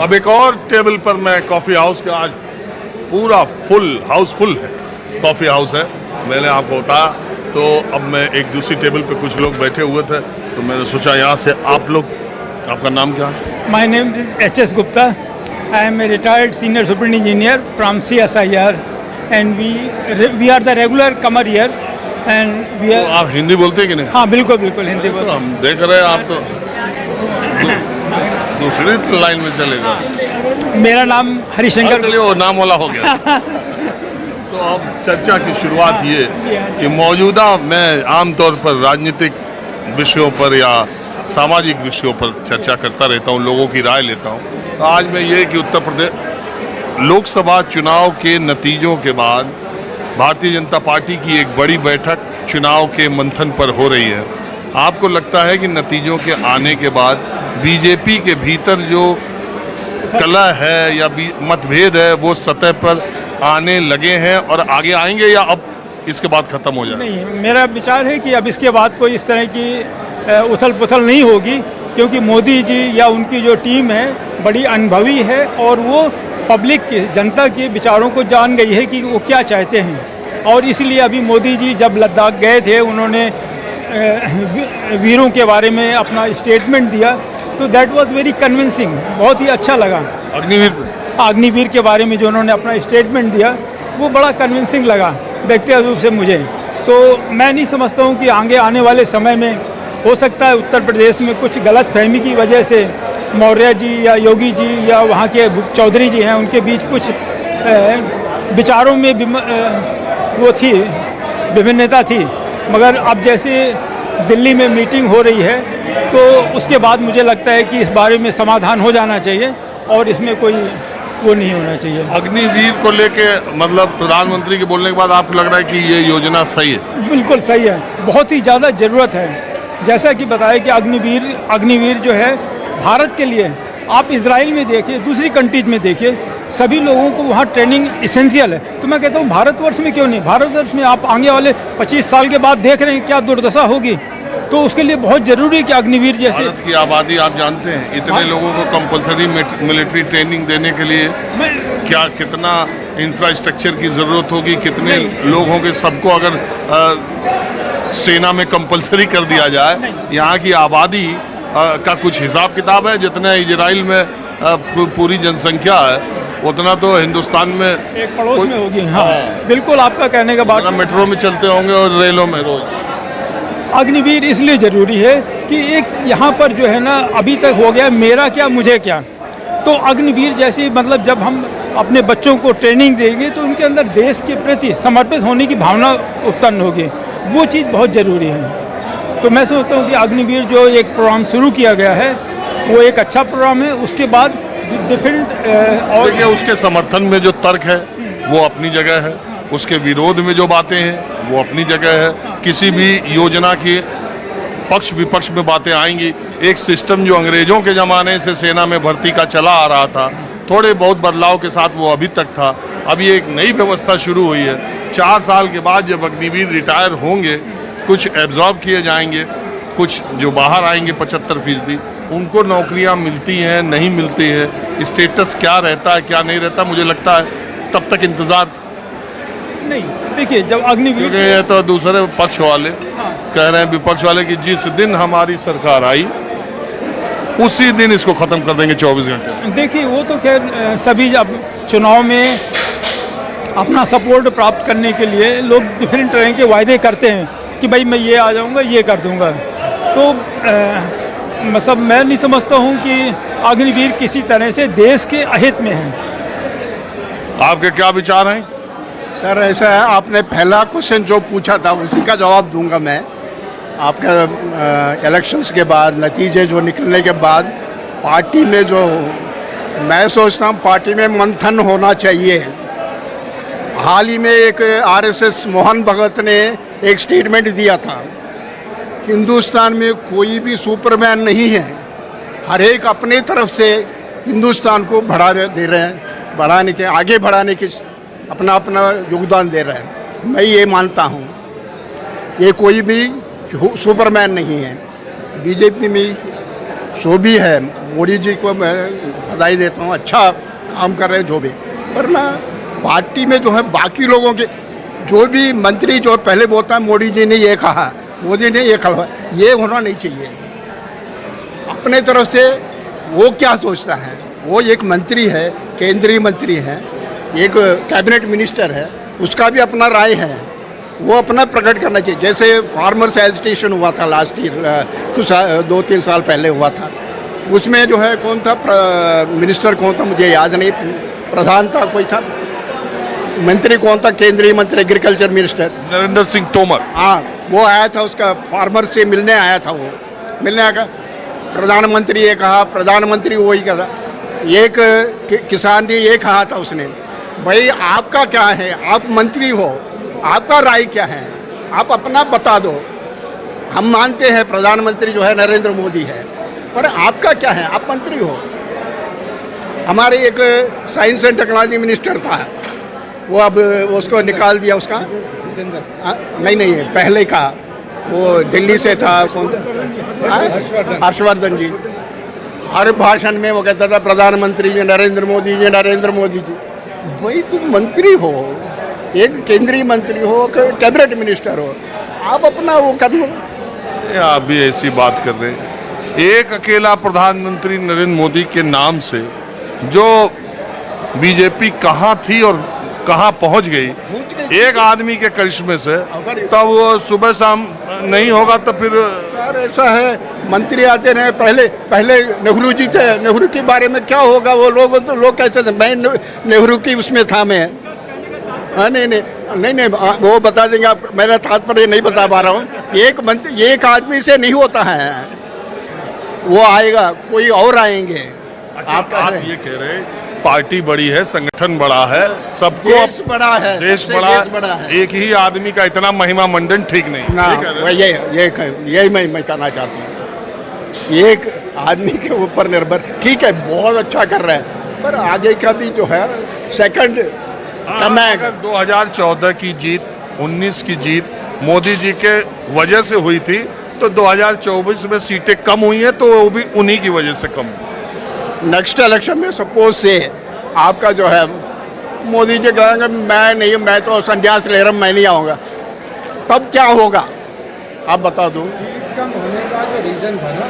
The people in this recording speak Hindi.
अब एक और टेबल पर मैं कॉफ़ी हाउस का, आज पूरा फुल है, कॉफ़ी हाउस है। मैंने आपको बताया, तो अब मैं एक दूसरी टेबल पे कुछ लोग बैठे हुए थे, तो मैंने सोचा यहाँ से आप लोग, आपका नाम क्या है? My name is H.S. Gupta. I am a retired senior superintendent engineer from CSIR and we are the regular comer here and we are. आप हिंदी बोलते हैं कि नहीं? हाँ बिल्कुल बिल्कुल हिंदी तो बोलते हम देख रहे हैं, आप तो दूसरी लाइन में चलेगा। हैं। मेरा नाम हरिशंकर। चलिए, वो नाम वाला हो गया। तो अब चर्चा की शुरुआत ये कि मौजूदा मैं आमतौर पर राजनीतिक विषयों पर या सामाजिक विषयों पर चर्चा करता रहता हूँ, लोगों की राय लेता हूँ। तो आज मैं ये कि उत्तर प्रदेश लोकसभा चुनाव के नतीजों के बाद भारतीय जनता पार्टी की एक बड़ी बैठक चुनाव के मंथन पर हो रही है। आपको लगता है कि नतीजों के आने के बाद बीजेपी के भीतर जो कलह है या मतभेद है वो सतह पर आने लगे हैं और आगे आएंगे, या अब इसके बाद खत्म हो जाए? नहीं, मेरा विचार है कि अब इसके बाद कोई इस तरह की उथल पुथल नहीं होगी, क्योंकि मोदी जी या उनकी जो टीम है बड़ी अनुभवी है और वो पब्लिक के, जनता के विचारों को जान गई है कि वो क्या चाहते हैं। और इसलिए अभी मोदी जी जब लद्दाख गए थे, उन्होंने वीरों के बारे में अपना स्टेटमेंट दिया, तो दैट वाज वेरी कन्विंसिंग, बहुत ही अच्छा लगा। अग्निवीर के बारे में जो उन्होंने अपना स्टेटमेंट दिया वो बड़ा कन्विंसिंग लगा व्यक्तिगत रूप से मुझे। तो मैं नहीं समझता हूँ कि आगे आने वाले समय में हो सकता है उत्तर प्रदेश में कुछ गलत फहमी की वजह से मौर्य जी या योगी जी या वहाँ के चौधरी जी हैं, उनके बीच कुछ विचारों में वो थी, विभिन्नता थी। मगर अब जैसे दिल्ली में मीटिंग हो रही है, तो उसके बाद मुझे लगता है कि इस बारे में समाधान हो जाना चाहिए और इसमें कोई वो नहीं होना चाहिए। अग्निवीर को लेके मतलब प्रधानमंत्री के बोलने के बाद आपको लग रहा है कि ये योजना सही है? बिल्कुल सही है, बहुत ही ज़्यादा ज़रूरत है। जैसा कि बताया कि अग्निवीर जो है भारत के लिए, आप इजराइल में देखिए, दूसरी कंट्रीज में देखिए, सभी लोगों को वहाँ ट्रेनिंग इसेंशियल है। तो मैं कहता हूँ भारतवर्ष में क्यों नहीं, भारतवर्ष में आप आगे वाले 25 साल के बाद देख रहे हैं क्या दुर्दशा होगी, तो उसके लिए बहुत जरूरी है कि अग्निवीर जैसे। भारत की आबादी आप जानते हैं, इतने लोगों को कंपलसरी मिलिट्री ट्रेनिंग देने के लिए क्या कितना इंफ्रास्ट्रक्चर की ज़रूरत होगी, कितने लोग होंगे। सबको अगर सेना में कंपलसरी कर दिया जाए, यहाँ की आबादी का कुछ हिसाब किताब है, जितना इजराइल में पूरी जनसंख्या है उतना तो हिंदुस्तान में एक पड़ोस में होगी। हाँ बिल्कुल, आपका कहने का बात। मेट्रो में चलते होंगे और रेलों में रोज। अग्निवीर इसलिए ज़रूरी है कि एक यहाँ पर जो है ना, अभी तक हो गया मेरा क्या मुझे क्या, तो अग्निवीर जैसी मतलब जब हम अपने बच्चों को ट्रेनिंग देंगे तो उनके अंदर देश के प्रति समर्पित होने की भावना उत्पन्न होगी, वो चीज़ बहुत ज़रूरी है। तो मैं सोचता हूँ कि अग्निवीर जो एक प्रोग्राम शुरू किया गया है वो एक अच्छा प्रोग्राम है। उसके बाद डिफरेंट और देखिए, उसके समर्थन में जो तर्क है वो अपनी जगह है, उसके विरोध में जो बातें हैं वो अपनी जगह है। किसी भी योजना के पक्ष विपक्ष में बातें आएंगी। एक सिस्टम जो अंग्रेजों के ज़माने से सेना में भर्ती का चला आ रहा था, थोड़े बहुत बदलाव के साथ वो अभी तक था। अभी एक नई व्यवस्था शुरू हुई है। 4 साल के बाद जब अग्निवीर रिटायर होंगे, कुछ एब्जॉर्ब किए जाएंगे, कुछ जो बाहर आएंगे 75%, उनको नौकरियां मिलती हैं नहीं मिलती हैं, स्टेटस क्या रहता है क्या नहीं रहता, मुझे लगता है तब तक इंतज़ार नहीं। देखिए, जब अग्निवीर ये तो दूसरे पक्ष वाले कह रहे हैं, विपक्ष वाले, कि जिस दिन हमारी सरकार आई उसी दिन इसको ख़त्म कर देंगे 24 घंटे। देखिए, वो तो खैर सभी जब चुनाव में अपना सपोर्ट प्राप्त करने के लिए लोग डिफरेंट तरह के वायदे करते हैं कि भाई मैं ये आ जाऊंगा, ये कर दूंगा। तो मतलब मैं नहीं समझता हूँ कि अग्निवीर किसी तरह से देश के अहित में है। आपके क्या विचार हैं? सर, ऐसा है, आपने पहला क्वेश्चन जो पूछा था उसी का जवाब दूंगा मैं। आपका इलेक्शंस के बाद नतीजे जो निकलने के बाद पार्टी में जो, मैं सोचता हूँ पार्टी में मंथन होना चाहिए। हाल ही में एक आरएसएस मोहन भगत ने एक स्टेटमेंट दिया था, हिंदुस्तान में कोई भी सुपरमैन नहीं है, हर एक अपने तरफ से हिंदुस्तान को बढ़ा दे रहे हैं, बढ़ाने के आगे बढ़ाने की अपना अपना योगदान दे रहे हैं। मैं ये मानता हूँ, ये कोई भी सुपरमैन नहीं है। बीजेपी में सो भी है, मोदी जी को मैं बधाई देता हूँ, अच्छा काम कर रहे हैं जो भी। पर ना पार्टी में जो है बाकी लोगों के जो भी मंत्री जो पहले बोलता है मोदी जी ने ये कहा, मोदी ने ये कहा, ये होना नहीं चाहिए। अपने तरफ से वो क्या सोचता है, वो एक मंत्री है, केंद्रीय मंत्री है, एक कैबिनेट मिनिस्टर है, उसका भी अपना राय है, वो अपना प्रकट करना चाहिए। जैसे फार्मर्स एजिटेशन हुआ था लास्ट ईयर, कुछ 2-3 साल पहले हुआ था, उसमें जो है कौन था मिनिस्टर, कौन था मुझे याद नहीं, प्रधान था कोई था, मंत्री कौन था, केंद्रीय मंत्री एग्रीकल्चर मिनिस्टर नरेंद्र सिंह तोमर। हाँ, वो आया था, उसका फार्मर से मिलने आया था, वो मिलने आया, प्रधानमंत्री ये कहा, प्रधानमंत्री वही कहा, एक किसान ने ये कहा था उसने, भाई आपका क्या है, आप मंत्री हो, आपका राय क्या है, आप अपना बता दो। हम मानते हैं प्रधानमंत्री जो है नरेंद्र मोदी है, पर आपका क्या है, आप मंत्री हो। हमारे एक साइंस एंड टेक्नोलॉजी मिनिस्टर था, वो अब उसको निकाल दिया, उसका नहीं पहले का, वो दिल्ली से था, कौन, हर्षवर्धन जी। हर भाषण में वो कहता था प्रधानमंत्री जी नरेंद्र मोदी जी, नरेंद्र मोदी जी। भाई तुम मंत्री हो, एक केंद्रीय मंत्री हो, कैबिनेट मिनिस्टर हो, आप अपना वो कर लो। आप भी ऐसी बात कर रहे हैं। एक अकेला प्रधानमंत्री नरेंद्र मोदी के नाम से जो बीजेपी कहाँ थी और कहाँ पहुँच गई, एक आदमी के करिश्मे से, तब वो सुबह शाम नहीं होगा तो फिर सर ऐसा है, मंत्री आते रहे, पहले नेहरू जी थे, नेहरू के बारे में क्या होगा, वो लोग कैसे थे, मैं नेहरू की उसमें था मैं। हाँ नहीं वो बता देंगे आप, मेरा तात्पर्य नहीं बता पा रहा हूँ। एक मंत्री एक आदमी से नहीं होता है, वो आएगा, कोई और आएंगे। आप ये कह रहे हैं पार्टी बड़ी है, संगठन बड़ा है, सबको देश बड़ा है, देश बड़ा है, एक ही आदमी का इतना महिमा मंडन ठीक नहीं ना। यही मैं कहना चाहता हूँ, एक आदमी के ऊपर निर्भर, ठीक है बहुत अच्छा कर रहा है, पर आगे का भी जो है सेकंड अगर 2014 की जीत, 19 की जीत मोदी जी के वजह से हुई थी, तो 2024 में सीटें कम हुई हैं, तो वो भी उन्हीं की वजह से कम। नेक्स्ट इलेक्शन में सपोज से आपका जो है मोदी जी कहेंगे मैं तो संन्यास ले रहा हूँ, मैं नहीं आऊँगा, तब क्या होगा आप बता दो। सीट कम होने का जो रीज़न था ना,